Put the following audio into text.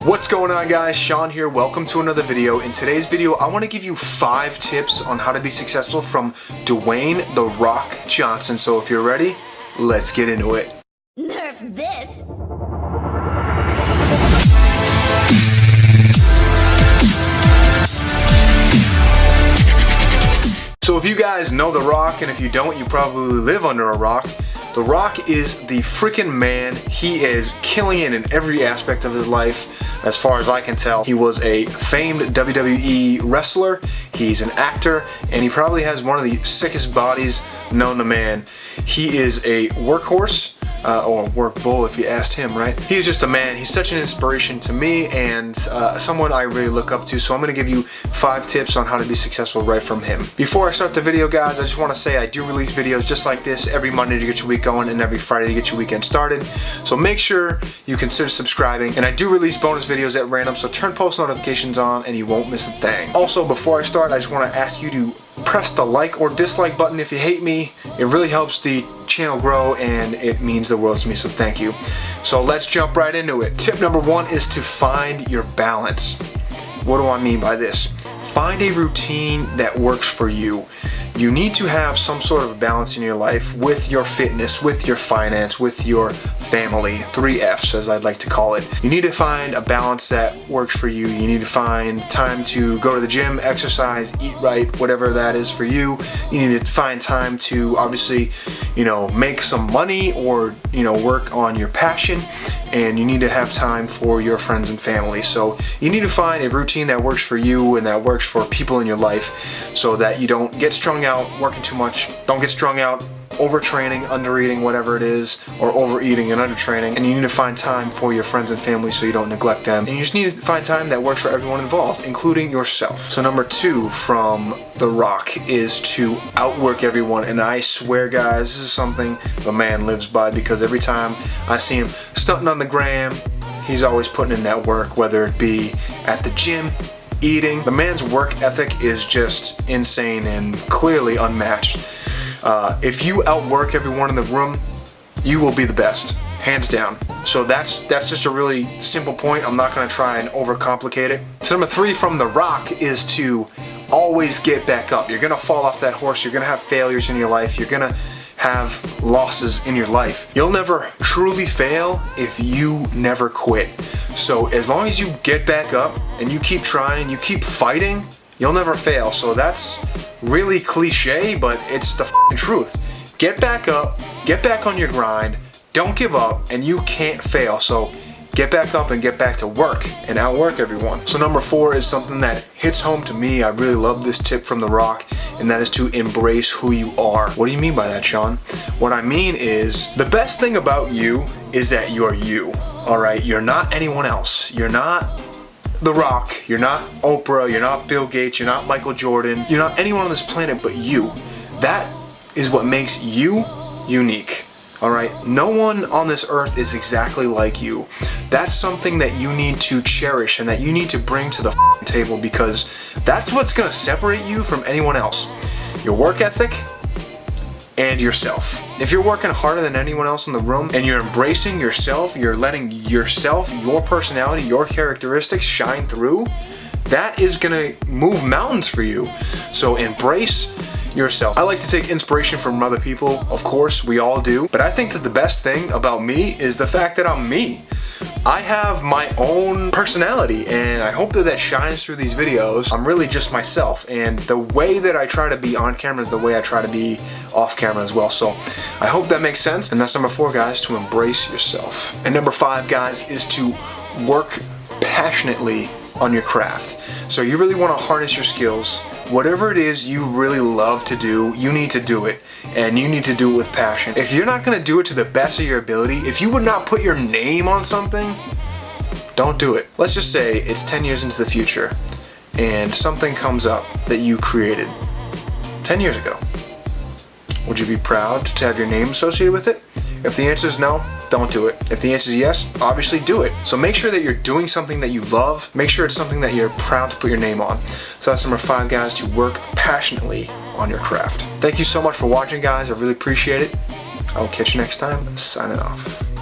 What's going on, guys? Sean here. Welcome to another video. In today's video, I want to give you 5 tips on how to be successful from Dwayne The Rock Johnson. So if you're ready, let's get into it. Nerf this! So if you guys know The Rock, and if you don't, you probably live under a rock. The Rock is the freaking man. He is killing it in every aspect of his life, as far as I can tell. He was a famed WWE wrestler, he's an actor, and he probably has one of the sickest bodies known to man. He is a workhorse, or work bull if you asked him, right? He's just a man. He's such an inspiration to me and someone I really look up to, so I'm going to give you 5 tips on how to be successful right from him. Before I start the video, guys, I just want to say I do release videos just like this every Monday to get your week going and every Friday to get your weekend started, so make sure you consider subscribing. And I do release bonus videos at random, so turn post notifications on and you won't miss a thing. Also, before I start, I just want to ask you to press the like or dislike button if you hate me. It really helps the channel grow and it means the world to me, so thank you. So let's jump right into it. Tip number 1 is to find your balance. What do I mean by this? Find a routine that works for you. You need to have some sort of balance in your life with your fitness, with your finance, with your family. 3 F's, as I'd like to call it. You need to find a balance that works for you. You need to find time to go to the gym, exercise, eat right, whatever that is for you. You need to find time to obviously, make some money or, work on your passion. And you need to have time for your friends and family. So you need to find a routine that works for you and that works for people in your life, so that you don't get strung out working too much, don't get strung out overtraining, undereating, whatever it is, or overeating and undertraining. And you need to find time for your friends and family so you don't neglect them. And you just need to find time that works for everyone involved, including yourself. So number 2 from The Rock is to outwork everyone. And I swear, guys, this is something the man lives by, because every time I see him stunting on the gram, he's always putting in that work, whether it be at the gym, eating. The man's work ethic is just insane and clearly unmatched. If you outwork everyone in the room, you will be the best, hands down. So that's just a really simple point. I'm not going to try and overcomplicate it. So number 3 from The Rock is to always get back up. You're going to fall off that horse. You're going to have failures in your life. You're going to have losses in your life. You'll never truly fail if you never quit. So as long as you get back up and you keep trying, you keep fighting, you'll never fail. So that's really cliche, but it's the f***ing truth. Get back up, get back on your grind, don't give up, and you can't fail. So get back up and get back to work and outwork everyone. So number 4 is something that hits home to me. I really love this tip from The Rock, and that is to embrace who you are. What do you mean by that, Sean? What I mean is, the best thing about you is that you're you. Alright, you're not anyone else. You're not The Rock, you're not Oprah, you're not Bill Gates, you're not Michael Jordan, you're not anyone on this planet but you. That is what makes you unique. Alright, no one on this earth is exactly like you. That's something that you need to cherish and that you need to bring to the table, because that's what's going to separate you from anyone else. Your work ethic and yourself. If you're working harder than anyone else in the room and you're embracing yourself, you're letting yourself, your personality, your characteristics shine through, that is gonna move mountains for you. So embrace yourself. I like to take inspiration from other people, of course, we all do, but I think that the best thing about me is the fact that I'm me. I have my own personality, and I hope that shines through these videos. I'm really just myself, and the way that I try to be on camera is the way I try to be off camera as well. So I hope that makes sense. And that's number 4, guys, to embrace yourself. And number 5, guys, is to work passionately on your craft. So you really want to harness your skills. Whatever it is you really love to do, you need to do it, and you need to do it with passion. If you're not going to do it to the best of your ability, if you would not put your name on something, don't do it. Let's just say it's 10 years into the future and something comes up that you created 10 years ago. Would you be proud to have your name associated with it? If the answer is no, don't do it. If the answer is yes, obviously do it. So make sure that you're doing something that you love. Make sure it's something that you're proud to put your name on. So that's number 5, guys, to work passionately on your craft. Thank you so much for watching, guys. I really appreciate it. I will catch you next time. Signing off.